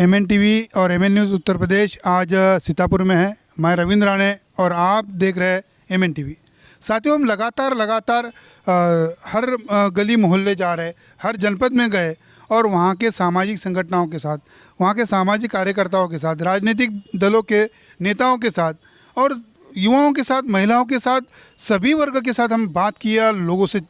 MN TV और MN news Uttar Pradesh आज सीतापुर में है। मैं रविंद्र राणे और आप देख रहे हैं MN टीवी। साथियों, हम लगातार हर गली मोहल्ले जा रहे, हर जनपद में गए और वहाँ के सामाजिक संगठनों के साथ, वहाँ के सामाजिक कार्यकर्ताओं के साथ, राजनीतिक दलों के नेताओं के साथ और युवाओं के साथ, महिलाओं के साथ, सभी वर्ग के साथ हम बात किया, लोगों से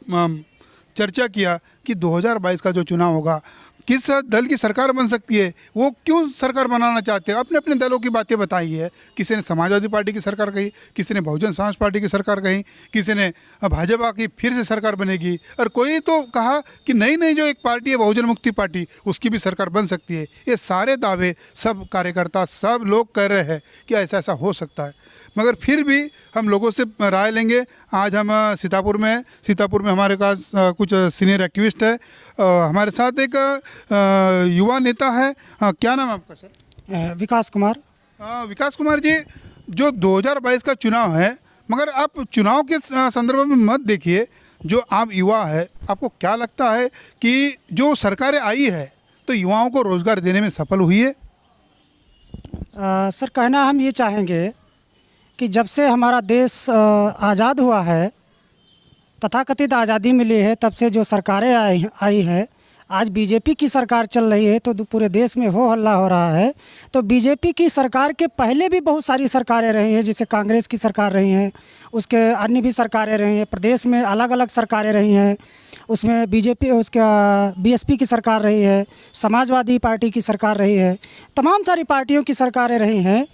चर्चा किया कि 2022 का जो चुनाव होगा, किस दल की सरकार बन सकती है, वो क्यों सरकार बनाना चाहते हैं। अपने अपने दलों की बातें बताई है। किसी ने समाजवादी पार्टी की सरकार कही, किसी ने बहुजन समाज पार्टी की सरकार कही, किसी ने भाजपा की फिर से सरकार बनेगी, और कोई तो कहा कि नई जो एक पार्टी है बहुजन मुक्ति पार्टी, उसकी भी सरकार बन सकती है। ये सारे दावे सब कार्यकर्ता, सब लोग कह रहे हैं कि ऐसा हो सकता है, मगर फिर भी हम लोगों से राय लेंगे। आज हम सीतापुर में हैं। सीतापुर में हमारे पास कुछ सीनियर एक्टिविस्ट है। हमारे साथ एक युवा नेता है। क्या नाम है आपका सर? विकास कुमार। विकास कुमार जी, जो 2022 का चुनाव है, मगर आप चुनाव के संदर्भ में मत देखिए, जो आप युवा है, आपको क्या लगता है कि जो सरकारें आई है तो युवाओं को रोज़गार देने में सफल हुई है? सर, कहना हम ये चाहेंगे कि जब से हमारा देश आज़ाद हुआ है, तथाकथित आज़ादी मिली है, तब से जो सरकारें आई है, आज बीजेपी की सरकार चल रही है तो पूरे देश में हो हल्ला हो रहा है। तो बीजेपी की सरकार के पहले भी बहुत सारी सरकारें रही हैं, जैसे कांग्रेस की सरकार रही हैं, उसके अन्य भी सरकारें रही हैं, प्रदेश में अलग अलग सरकारें रही हैं, उसमें बीजेपी उसका बीएसपी की सरकार रही है, समाजवादी पार्टी की सरकार रही है, तमाम सारी पार्टियों की सरकारें रही हैं।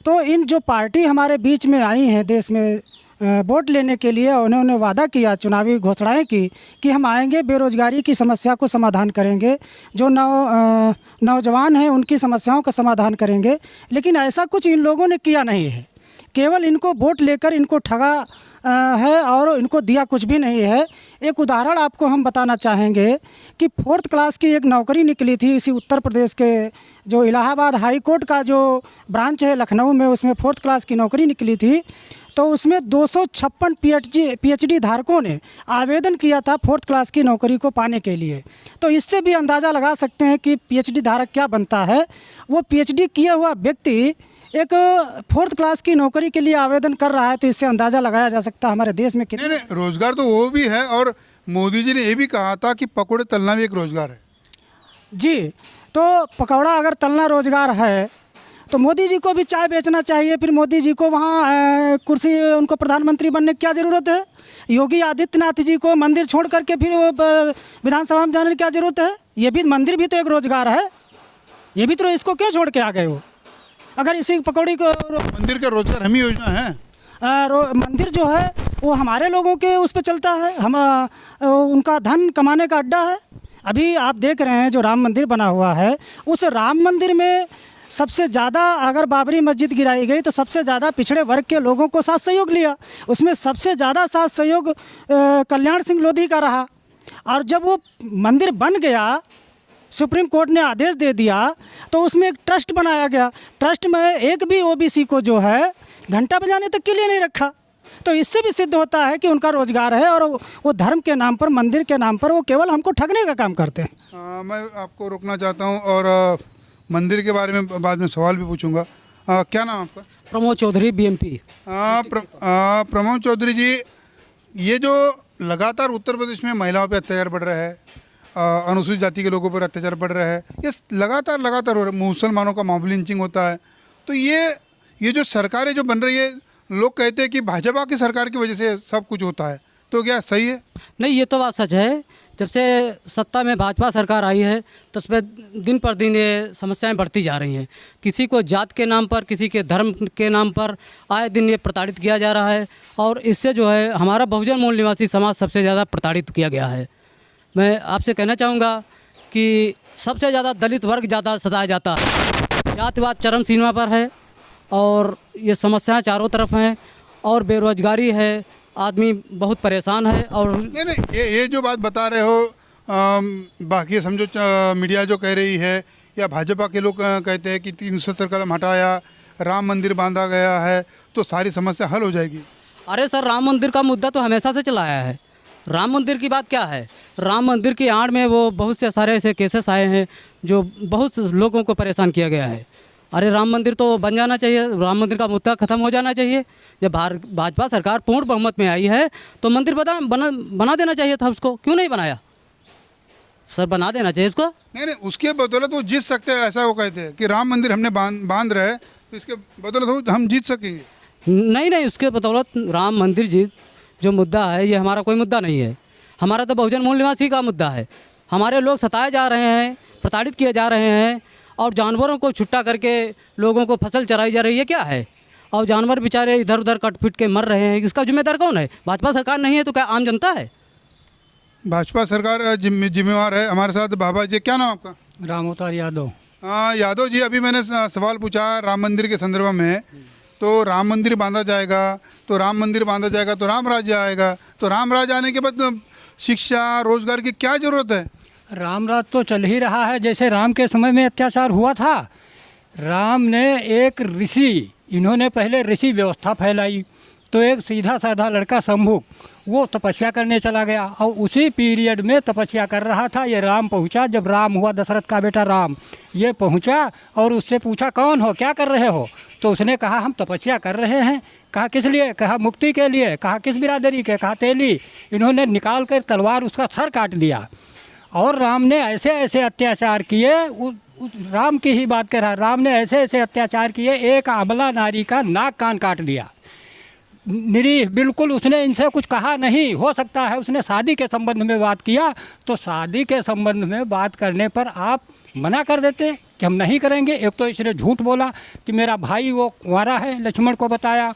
तो इन जो पार्टी हमारे बीच में आई हैं देश में वोट लेने के लिए, उन्होंने वादा किया, चुनावी घोषणाएं की कि हम आएंगे, बेरोज़गारी की समस्या को समाधान करेंगे, जो नौजवान हैं उनकी समस्याओं का समाधान करेंगे। लेकिन ऐसा कुछ इन लोगों ने किया नहीं है। केवल इनको वोट लेकर इनको ठगा है और इनको दिया कुछ भी नहीं है। एक उदाहरण आपको हम बताना चाहेंगे कि 4th क्लास की एक नौकरी निकली थी इसी उत्तर प्रदेश के जो इलाहाबाद हाई कोर्ट का जो ब्रांच है लखनऊ में, उसमें 4th क्लास की नौकरी निकली थी। तो उसमें 256 PhD धारकों ने आवेदन किया था 4th क्लास की नौकरी को पाने के लिए। तो इससे भी अंदाज़ा लगा सकते हैं कि PhD धारक क्या बनता है। वो PhD किया हुआ व्यक्ति एक 4th क्लास की नौकरी के लिए आवेदन कर रहा है, तो इससे अंदाज़ा लगाया जा सकता है हमारे देश में कितने नहीं, रोज़गार तो वो भी है, और मोदी जी ने ये भी कहा था कि पकौड़े तलना भी एक रोज़गार है। जी, तो पकौड़ा अगर तलना रोज़गार है तो मोदी जी को भी चाय बेचना चाहिए। फिर मोदी जी को वहाँ कुर्सी, उनको प्रधानमंत्री बनने की क्या ज़रूरत है? योगी आदित्यनाथ जी को मंदिर छोड़ करके फिर विधानसभा में जाने की क्या ज़रूरत है? ये भी मंदिर भी तो एक रोज़गार है। ये भी तो, इसको क्यों छोड़ के आ गए हो? अगर इसी पकौड़ी को मंदिर का रोज़गार हमी योजना है। मंदिर जो है वो हमारे लोगों के उस पर चलता है, हम उनका धन कमाने का अड्डा है। अभी आप देख रहे हैं जो राम मंदिर बना हुआ है, उस राम मंदिर में सबसे ज़्यादा, अगर बाबरी मस्जिद गिराई गई तो सबसे ज़्यादा पिछड़े वर्ग के लोगों को साथ सहयोग लिया। उसमें सबसे ज़्यादा साथ सहयोग कल्याण सिंह लोधी का रहा। और जब वो मंदिर बन गया, सुप्रीम कोर्ट ने आदेश दे दिया, तो उसमें एक ट्रस्ट बनाया गया। ट्रस्ट में एक भी OBC को जो है घंटा बजाने तक के लिए नहीं रखा। तो इससे भी सिद्ध होता है कि उनका रोज़गार है, और वो धर्म के नाम पर, मंदिर के नाम पर वो केवल हमको ठगने का काम करते हैं। मैं आपको रोकना चाहता हूँ और मंदिर के बारे में बाद में सवाल भी पूछूंगा। क्या नाम आपका? प्रमोद चौधरी, BMP। प्रमोद चौधरी जी, ये जो लगातार उत्तर प्रदेश में महिलाओं पे अत्याचार बढ़ रहा है, अनुसूचित जाति के लोगों पर अत्याचार बढ़ रहा है, ये लगातार हो रहा है, मुसलमानों का मॉब लिंचिंग होता है, तो ये जो सरकारें जो बन रही है, लोग कहते हैं कि भाजपा की सरकार की वजह से सब कुछ होता है, तो क्या सही है? नहीं, ये तो बात सच है। जब से सत्ता में भाजपा सरकार आई है तो उसमें दिन पर दिन ये समस्याएं बढ़ती जा रही हैं। किसी को जात के नाम पर, किसी के धर्म के नाम पर आए दिन ये प्रताड़ित किया जा रहा है, और इससे जो है हमारा बहुजन मूल निवासी समाज सबसे ज़्यादा प्रताड़ित किया गया है। मैं आपसे कहना चाहूँगा कि सबसे ज़्यादा दलित वर्ग ज़्यादा सताया जाता है। जातिवाद चरम सीमा पर है और ये समस्याएं चारों तरफ हैं, और बेरोजगारी है, आदमी बहुत परेशान है। और नहीं, ये जो बात बता रहे हो, बाकी समझो मीडिया जो कह रही है या भाजपा के लोग कहते हैं कि 370 कदम हटाया, राम मंदिर बांधा गया है तो सारी समस्या हल हो जाएगी। अरे सर, राम मंदिर का मुद्दा तो हमेशा से चला आया है। राम मंदिर की बात क्या है? राम मंदिर की आड़ में वो बहुत से सारे ऐसे केसेस आए हैं जो बहुत लोगों को परेशान किया गया है। अरे राम मंदिर तो बन जाना चाहिए, राम मंदिर का मुद्दा ख़त्म हो जाना चाहिए। जब भाजपा सरकार पूर्ण बहुमत में आई है तो मंदिर बना देना चाहिए था उसको, क्यों नहीं बनाया? सर बना देना चाहिए उसको। नहीं, उसके बदौलत वो जीत सकते हैं, ऐसा वो कहते हैं कि राम मंदिर हमने बांध रहे तो इसके बदौलत हम जीत सकेंगे। नहीं, उसके बदौलत राम मंदिर जो मुद्दा है ये हमारा कोई मुद्दा नहीं है। हमारा तो बहुजन मूल निवासी का मुद्दा है। हमारे लोग सताए जा रहे हैं, प्रताड़ित किए जा रहे हैं और जानवरों को छुट्टा करके लोगों को फसल चराई जा रही है, क्या है? और जानवर बेचारे इधर उधर कट पिट के मर रहे हैं। इसका जिम्मेदार कौन है? भाजपा सरकार नहीं है तो क्या आम जनता है? भाजपा सरकार जिम्मेवार है। हमारे साथ बाबा जी, क्या नाम आपका? राम अवतार यादव। हाँ यादव जी, अभी मैंने सवाल पूछा राम मंदिर के संदर्भ में, तो राम मंदिर बांधा जाएगा तो राम मंदिर बांधा जाएगा तो राम राज्य आएगा, तो राम राज्य आने के बाद शिक्षा रोजगार की क्या ज़रूरत है? राम राज तो चल ही रहा है। जैसे राम के समय में अत्याचार हुआ था, राम ने एक ऋषि, इन्होंने पहले ऋषि व्यवस्था फैलाई, तो एक सीधा साधा लड़का शंभु वो तपस्या करने चला गया और उसी पीरियड में तपस्या कर रहा था ये राम पहुंचा। जब राम हुआ, दशरथ का बेटा राम, ये पहुंचा और उससे पूछा कौन हो, क्या कर रहे हो? तो उसने कहा हम तपस्या कर रहे हैं। कहा किस लिए? कहा मुक्ति के लिए। कहा किस बिरादरी के? कहा तेली। इन्होंने निकाल कर तलवार उसका सर काट दिया और राम ने ऐसे ऐसे अत्याचार किए, राम की ही बात कर रहा, राम ने ऐसे ऐसे अत्याचार किए, एक अबला नारी का नाक कान काट दिया। निरीह बिल्कुल, उसने इनसे कुछ कहा नहीं। हो सकता है उसने शादी के संबंध में बात किया, तो शादी के संबंध में बात करने पर आप मना कर देते कि हम नहीं करेंगे। एक तो इसने झूठ बोला कि मेरा भाई वो कुंवारा है, लक्ष्मण को बताया,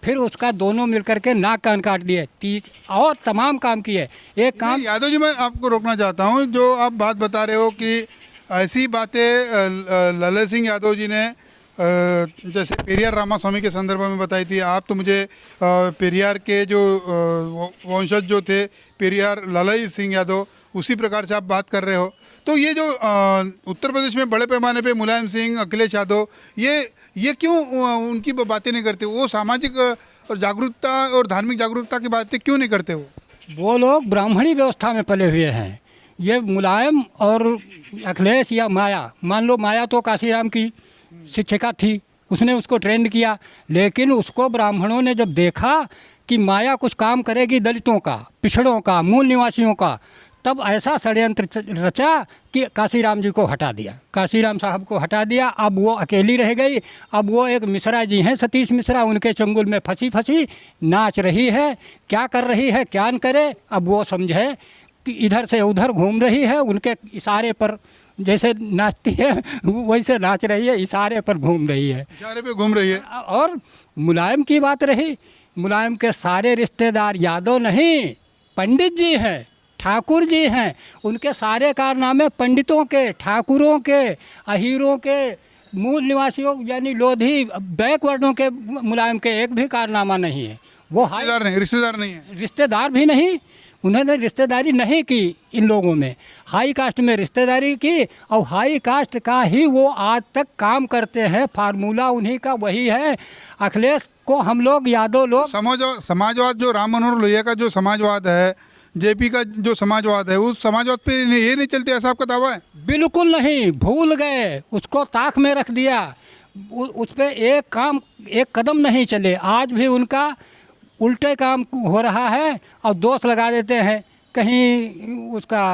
फिर उसका दोनों मिलकर के नाक कान काट दिए और तमाम काम किए। एक काम यादव जी, मैं आपको रोकना चाहता हूँ। जो आप बात बता रहे हो कि ऐसी बातें लल्ले सिंह यादव जी ने जैसे पेरियार रामास्वामी के संदर्भ में बताई थी, आप तो मुझे पेरियार के जो वंशज जो थे पेरियार लल्ले सिंह यादव, उसी प्रकार से आप बात कर रहे हो। तो ये जो उत्तर प्रदेश में बड़े पैमाने पे मुलायम सिंह, अखिलेश यादव, ये क्यों उनकी बातें नहीं करते? वो सामाजिक और जागरूकता और धार्मिक जागरूकता की बातें क्यों नहीं करते? वो लोग ब्राह्मणी व्यवस्था में पले हुए हैं। ये मुलायम और अखिलेश या माया, मान लो माया तो काशीराम की शिक्षिका थी, उसने उसको ट्रेंड किया, लेकिन उसको ब्राह्मणों ने जब देखा कि माया कुछ काम करेगी दलितों का, पिछड़ों का, मूल निवासियों का, तब ऐसा षड्यंत्र रचा कि काशीराम जी को हटा दिया, काशीराम साहब को हटा दिया। अब वो अकेली रह गई। अब वो एक मिश्रा जी हैं, सतीश मिश्रा, उनके चंगुल में फंसी नाच रही है। क्या कर रही है, क्या न करे। अब वो समझे कि इधर से उधर घूम रही है, उनके इशारे पर जैसे नाचती है वैसे नाच रही है, इशारे पर घूम रही है, इशारे पे घूम रही है। और मुलायम की बात रही, मुलायम के सारे रिश्तेदार यादव नहीं, पंडित जी हैं, ठाकुर जी हैं। उनके सारे कारनामे पंडितों के, ठाकुरों के, अहीरों के, मूल निवासियों यानी लोधी बैकवर्डों के मुलायम के एक भी कारनामा नहीं है। वो रिश्तेदार नहीं है, रिश्तेदार भी नहीं। उन्होंने रिश्तेदारी नहीं की इन लोगों में, हाई कास्ट में रिश्तेदारी की और हाई कास्ट का ही वो आज तक काम करते हैं। फार्मूला उन्हीं का वही है। अखिलेश को हम लोग यादव लोग समाजवाद जो राम मनोहर लोहिया का जो समाजवाद है, जेपी का जो समाजवाद है, उस समाजवाद पे ये नहीं चलते, ऐसा आपका दावा है? बिल्कुल नहीं, भूल गए, उसको ताक में रख दिया। उस पर एक कदम नहीं चले। आज भी उनका उल्टे काम हो रहा है और दोष लगा देते हैं, कहीं उसका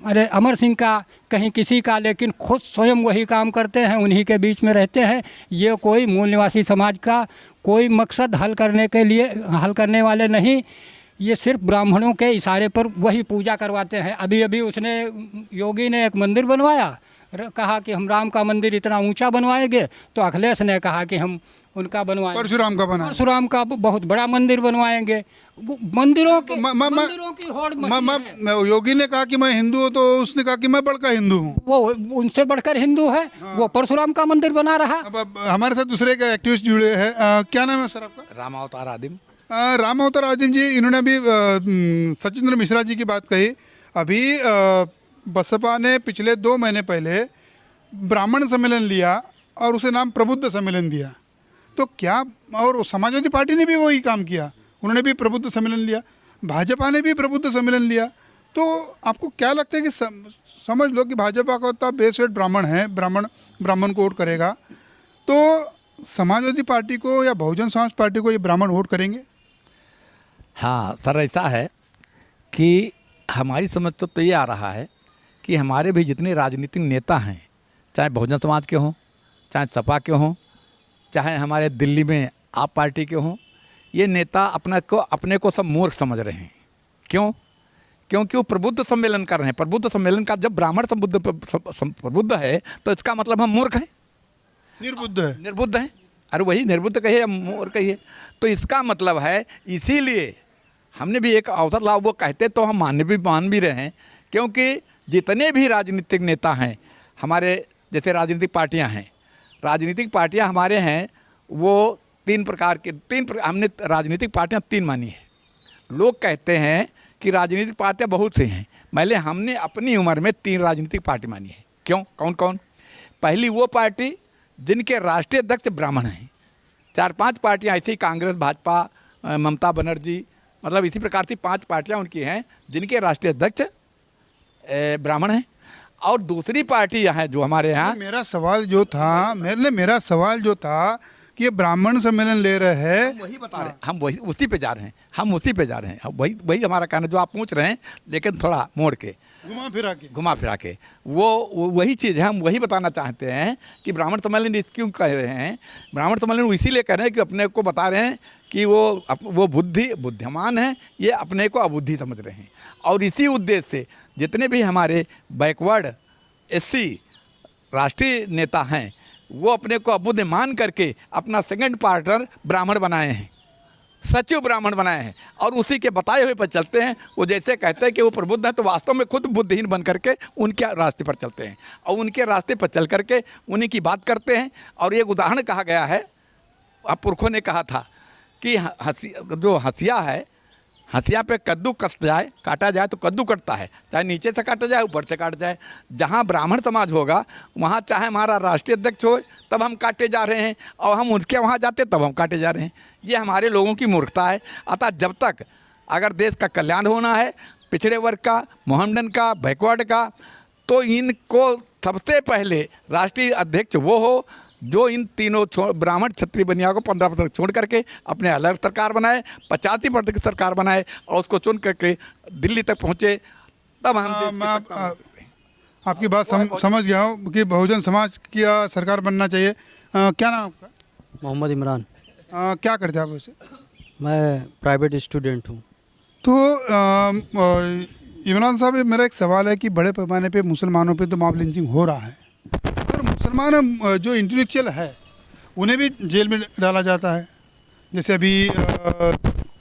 अरे अमर सिंह का, कहीं किसी का, लेकिन खुद स्वयं वही काम करते हैं, उन्हीं के बीच में रहते हैं। ये कोई मूल निवासी समाज का कोई मकसद हल करने वाले नहीं। ये सिर्फ ब्राह्मणों के इशारे पर वही पूजा करवाते हैं। अभी उसने, योगी ने एक मंदिर बनवाया, कहा कि हम राम का मंदिर इतना ऊंचा बनवाएंगे, तो अखिलेश ने कहा कि हम उनका बनवाएंगे, परशुराम का बहुत बड़ा मंदिर बनवाएंगे। मंदिरों की होड़ मची है। योगी ने कहा कि मैं हिंदू हूँ, तो उसने कहा कि मैं बड़का हिंदू हूँ। वो उनसे बढ़कर हिंदू है। हाँ। वो परशुराम का मंदिर बना रहा। अब हमारे साथ दूसरे के एक्टिविस्ट जुड़े हैं। क्या नाम है सर आपका? राम अवतार आदिम। राम अवतार आदिम जी, इन्होंने अभी सचिंद्र मिश्रा जी की बात कही। अभी बसपा ने पिछले 2 महीने पहले ब्राह्मण सम्मेलन लिया और उसे नाम प्रबुद्ध सम्मेलन दिया। तो क्या, और समाजवादी पार्टी ने भी वही काम किया, उन्होंने भी प्रबुद्ध सम्मेलन लिया। भाजपा ने भी प्रबुद्ध सम्मेलन लिया। तो आपको क्या लगता है कि समझ लो कि भाजपा का तो बेस वेट ब्राह्मण है, ब्राह्मण को वोट करेगा, तो समाजवादी पार्टी को या बहुजन समाज पार्टी को ये ब्राह्मण वोट करेंगे? हाँ सर, ऐसा है कि हमारी समझ तो ये आ रहा है कि हमारे भी जितने राजनीतिक नेता हैं, चाहे बहुजन समाज के हों, चाहे सपा के हों, चाहे हमारे दिल्ली में आप पार्टी के हों, ये नेता अपने को सब मूर्ख समझ रहे हैं। क्यों? क्योंकि वो प्रबुद्ध सम्मेलन कर रहे हैं। प्रबुद्ध सम्मेलन का जब ब्राह्मण प्रबुद्ध है तो इसका मतलब हम मूर्ख हैं, निर्बुद्ध हैं। अरे वही निर्बुद्ध कहिए या मूर्ख कहिए, तो इसका मतलब है, इसीलिए हमने भी एक अवसर ला, वो कहते तो हम मान भी रहे हैं, क्योंकि जितने भी राजनीतिक नेता हैं हमारे, जैसे राजनीतिक पार्टियां हमारे हैं, वो हमने राजनीतिक पार्टियां 3 मानी है। लोग कहते हैं कि राजनीतिक पार्टियां बहुत सी हैं, पहले हमने अपनी उम्र में 3 राजनीतिक पार्टी मानी है। क्यों? कौन कौन? पहली वो पार्टी जिनके राष्ट्रीय अध्यक्ष ब्राह्मण हैं। 4-5 पार्टियां ऐसी, कांग्रेस, भाजपा, ममता बनर्जी, मतलब इसी प्रकार की 5 पार्टियां उनकी हैं जिनके राष्ट्रीय अध्यक्ष ब्राह्मण हैं। और दूसरी पार्टी यहाँ जो हमारे यहाँ, मेरा सवाल जो था कि ये ब्राह्मण सम्मेलन ले रहे हैं, वही बता रहे हैं, हम वही उसी पे जा रहे हैं, वही हमारा कहना जो आप पूछ रहे हैं, लेकिन थोड़ा मोड़ के, घुमा फिरा के वो वही चीज़ है। हम वही बताना चाहते हैं कि ब्राह्मण सम्मेलन क्यों कह रहे हैं। ब्राह्मण सम्मेलन इसीलिए कह रहे हैं कि अपने को बता रहे हैं कि वो बुद्धिमान हैं, ये अपने को अबुद्धि समझ रहे हैं। और इसी उद्देश्य से जितने भी हमारे बैकवर्ड SC राष्ट्रीय नेता हैं, वो अपने को अबुद्ध मान करके अपना सेकंड पार्टनर ब्राह्मण बनाए हैं, सचिव ब्राह्मण बनाए हैं, और उसी के बताए हुए पर चलते हैं। वो जैसे कहते हैं कि वो प्रबुद्ध हैं, तो वास्तव में खुद बुद्धिहीन बन करके उनके रास्ते पर चलते हैं, और उनके रास्ते पर चल करके उन्हीं की बात करते हैं। और एक उदाहरण कहा गया है, आप पुरखों ने कहा था कि हंसिया है, हंसिया पे कद्दू काटा जाए तो कद्दू कटता है, चाहे नीचे से काटा जाए, ऊपर से काटा जाए। जहाँ ब्राह्मण समाज होगा, वहाँ चाहे हमारा राष्ट्रीय अध्यक्ष हो, तब हम काटे जा रहे हैं, और हम उनके वहाँ जाते तब हम काटे जा रहे हैं। ये हमारे लोगों की मूर्खता है। अतः जब तक अगर देश का कल्याण होना है, पिछड़े वर्ग का, मोहम्मडन का, बैकवर्ड का, तो इनको सबसे पहले राष्ट्रीय अध्यक्ष वो हो जो इन तीनों ब्राह्मण क्षत्रिय बनिया को 15% छोड़ करके अपने अलग सरकार बनाए, 85% की सरकार बनाए, और उसको चुन करके दिल्ली तक पहुँचे, तब हम आपकी बात समझ गया हूँ कि बहुजन समाज की सरकार बनना चाहिए। क्या नाम आपका? मोहम्मद इमरान। क्या करते हैं आप वैसे? मैं प्राइवेट स्टूडेंट हूँ। तो इमरान साहब, मेरा एक सवाल है कि बड़े पैमाने पे मुसलमानों पे तो मॉब लिंचिंग हो रहा है, और मुसलमान जो इंटेलेक्चुअल है उन्हें भी जेल में डाला जाता है। जैसे अभी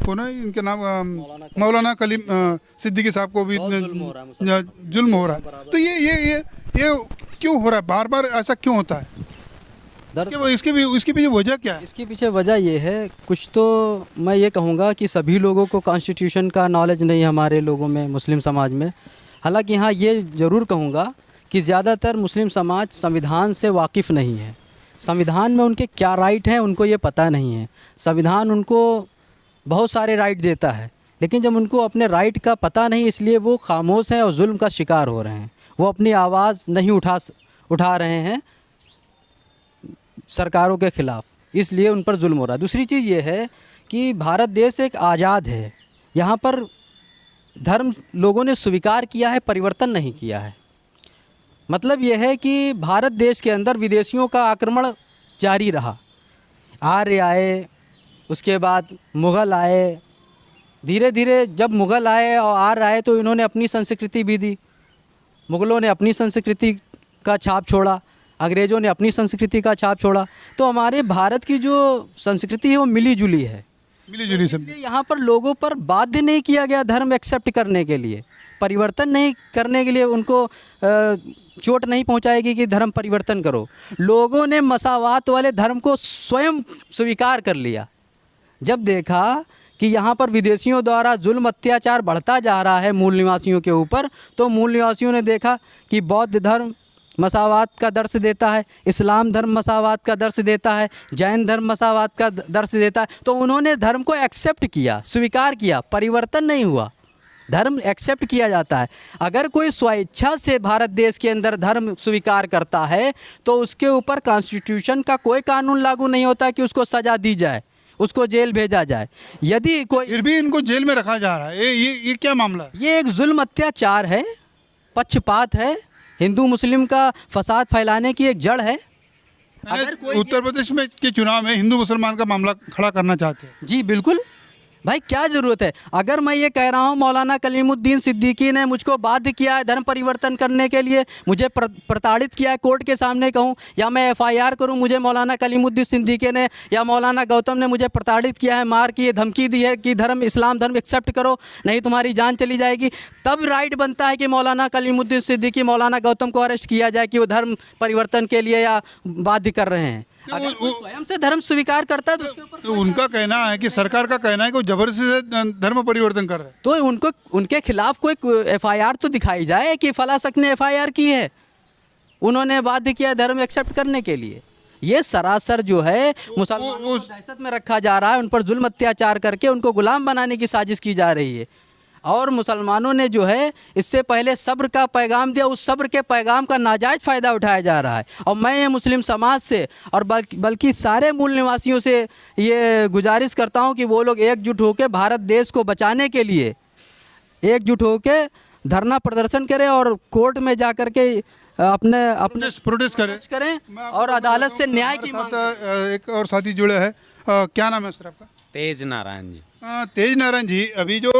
कौन है इनके नाम, मौलाना कलीम सिद्दीकी साहब को भी जुल्म हो रहा है। तो ये क्यों हो रहा है? बार बार ऐसा क्यों होता है? इसके पीछे वजह क्या है? इसके पीछे वजह ये है, कुछ तो मैं ये कहूँगा कि सभी लोगों को कॉन्स्टिट्यूशन का नॉलेज नहीं है हमारे लोगों में, मुस्लिम समाज में। हालांकि हाँ, ये ज़रूर कहूँगा कि ज़्यादातर मुस्लिम समाज संविधान से वाकिफ़ नहीं है। संविधान में उनके क्या राइट हैं उनको ये पता नहीं है। संविधान उनको बहुत सारे राइट देता है, लेकिन जब उनको अपने राइट का पता नहीं, इसलिए वो खामोश हैं और जुल्म का शिकार हो रहे हैं। वो अपनी आवाज़ नहीं उठा रहे हैं सरकारों के ख़िलाफ़, इसलिए उन पर जुल्म हो रहा है। दूसरी चीज़ ये है कि भारत देश एक आज़ाद है, यहाँ पर धर्म लोगों ने स्वीकार किया है, परिवर्तन नहीं किया है। मतलब यह है कि भारत देश के अंदर विदेशियों का आक्रमण जारी रहा। आर्य आए, उसके बाद मुग़ल आए, धीरे धीरे जब मुग़ल आए और आर्य आए तो इन्होंने अपनी संस्कृति भी दी। मुग़लों ने अपनी संस्कृति का छाप छोड़ा, अंग्रेज़ों ने अपनी संस्कृति का छाप छोड़ा। तो हमारे भारत की जो संस्कृति है वो मिली जुली है, इसलिए यहाँ पर लोगों पर बाध्य नहीं किया गया धर्म एक्सेप्ट करने के लिए, परिवर्तन नहीं करने के लिए उनको चोट नहीं पहुँचाएगी कि धर्म परिवर्तन करो। लोगों ने मसावात वाले धर्म को स्वयं स्वीकार कर लिया। जब देखा कि यहाँ पर विदेशियों द्वारा जुल्म अत्याचार बढ़ता जा रहा है मूल निवासियों के ऊपर, तो मूल निवासियों ने देखा कि बौद्ध धर्म मसावात का दर्श देता है, इस्लाम धर्म मसावात का दर्श देता है, जैन धर्म मसावात का दर्श देता है। तो उन्होंने धर्म को एक्सेप्ट किया, स्वीकार किया, परिवर्तन नहीं हुआ। धर्म एक्सेप्ट किया जाता है। अगर कोई स्वेच्छा से भारत देश के अंदर धर्म स्वीकार करता है तो उसके ऊपर कॉन्स्टिट्यूशन का कोई कानून लागू नहीं होता कि उसको सज़ा दी जाए, उसको जेल भेजा जाए। यदि कोई, फिर भी इनको जेल में रखा जा रहा है, ये क्या मामला है? ये एक जुल्म अत्याचार है, पक्षपात है, हिंदू मुस्लिम का फसाद फैलाने की एक जड़ है। अगर कोई उत्तर प्रदेश में के चुनाव में हिंदू मुसलमान का मामला खड़ा करना चाहते हैं। जी बिल्कुल भाई, क्या ज़रूरत है? अगर मैं ये कह रहा हूँ मौलाना कलीमुद्दीन सिद्दीकी ने मुझको बाध्य किया है धर्म परिवर्तन करने के लिए, मुझे प्रताड़ित किया है, कोर्ट के सामने कहूँ या मैं FIR करूँ, मुझे मौलाना कलीमुद्दीन सिद्दीकी ने या मौलाना गौतम ने मुझे प्रताड़ित किया है, मार की धमकी दी है कि धर्म इस्लाम धर्म एक्सेप्ट करो नहीं तुम्हारी जान चली जाएगी, तब राइट बनता है कि मौलाना कलीमुद्दीन सिद्दीकी, मौलाना गौतम को अरेस्ट किया जाए कि वो धर्म परिवर्तन के लिए या बाध्य कर रहे हैं। अगर कोई स्वयं से धर्म स्वीकार करता है तो उसके ऊपर तो उनका कहना है कि सरकार का कहना है कि वो जबरदस्ती से धर्म परिवर्तन कर रहे हैं। तो उनको, उनके खिलाफ कोई FIR तो दिखाई जाए कि फला शख्स ने FIR की है, उन्होंने बाध्य किया धर्म एक्सेप्ट करने के लिए। ये सरासर जो है मुसलमानों को दहशत में रखा जा रहा है, उन पर जुल्म अत्याचार करके उनको गुलाम बनाने की साजिश की जा रही है। और मुसलमानों ने जो है इससे पहले सब्र का पैगाम दिया, उस सब्र के पैगाम का नाजायज़ फ़ायदा उठाया जा रहा है। और मैं ये मुस्लिम समाज से और बल्कि सारे मूल निवासियों से ये गुजारिश करता हूँ कि वो लोग एकजुट होकर भारत देश को बचाने के लिए एकजुट होकर धरना प्रदर्शन करें और कोर्ट में जा कर के अपने प्रोटेस्ट करें और अदालत से न्याय की मांग करें। एक और साथी जुड़े हैं, क्या नाम है सर आपका? तेज नारायण जी। तेज नारायण जी, अभी जो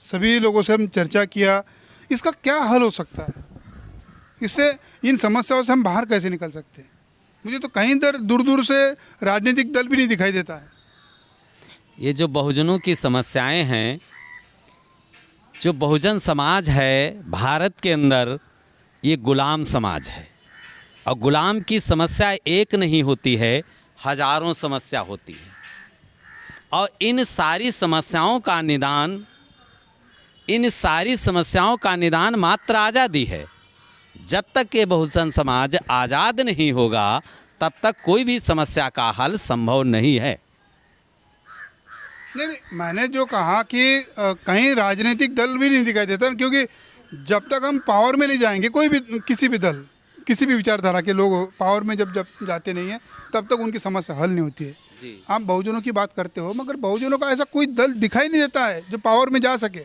सभी लोगों से हम चर्चा किया, इसका क्या हल हो सकता है? इससे इन समस्याओं से हम बाहर कैसे निकल सकते हैं? मुझे तो कहीं दूर दूर से राजनीतिक दल भी नहीं दिखाई देता है। ये जो बहुजनों की समस्याएं हैं, जो बहुजन समाज है भारत के अंदर, ये गुलाम समाज है। और गुलाम की समस्या एक नहीं होती है, हजारों समस्या होती है। और इन सारी समस्याओं का निदान मात्र आज़ादी है। जब तक ये बहुजन समाज आज़ाद नहीं होगा तब तक कोई भी समस्या का हल संभव नहीं है। नहीं, मैंने जो कहा कि कहीं राजनीतिक दल भी नहीं दिखाई देता, क्योंकि जब तक हम पावर में नहीं जाएंगे, कोई भी किसी भी दल, किसी भी विचारधारा के लोग पावर में जब जाते नहीं हैं तब तक उनकी समस्या हल नहीं होती है। आप बहुजनों की बात करते हो, मगर बहुजनों का ऐसा कोई दल दिखाई नहीं देता है जो पावर में जा सके।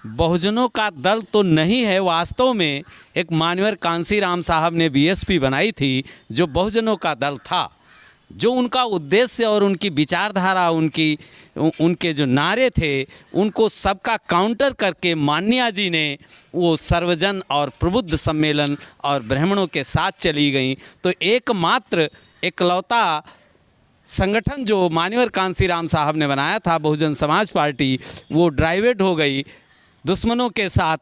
बहुजनों का दल तो नहीं है। वास्तव में एक मान्यवर कांसीराम साहब ने BSP बनाई थी जो बहुजनों का दल था, जो उनका उद्देश्य और उनकी विचारधारा, उनके जो नारे थे, उनको सबका काउंटर करके मान्या जी ने वो सर्वजन और प्रबुद्ध सम्मेलन और ब्राह्मणों के साथ चली गई। तो एकमात्र इकलौता संगठन जो मान्यवर कांसीराम साहब ने बनाया था, बहुजन समाज पार्टी, वो ड्राइवेट हो गई दुश्मनों के साथ।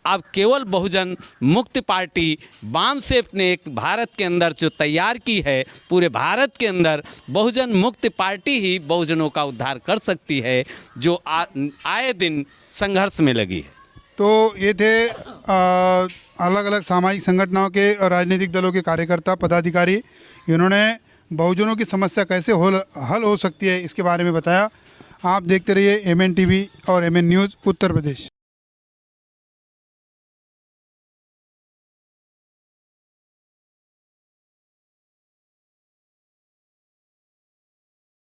अब केवल बहुजन मुक्ति पार्टी बामसेफ ने एक भारत के अंदर जो तैयार की है, पूरे भारत के अंदर बहुजन मुक्ति पार्टी ही बहुजनों का उद्धार कर सकती है, जो आए दिन संघर्ष में लगी है। तो ये थे अलग अलग सामाजिक संगठनों के और राजनीतिक दलों के कार्यकर्ता, पदाधिकारी। इन्होंने बहुजनों की समस्या कैसे हल हो सकती है इसके बारे में बताया। आप देखते रहिए MN TV और MN न्यूज़ उत्तर प्रदेश।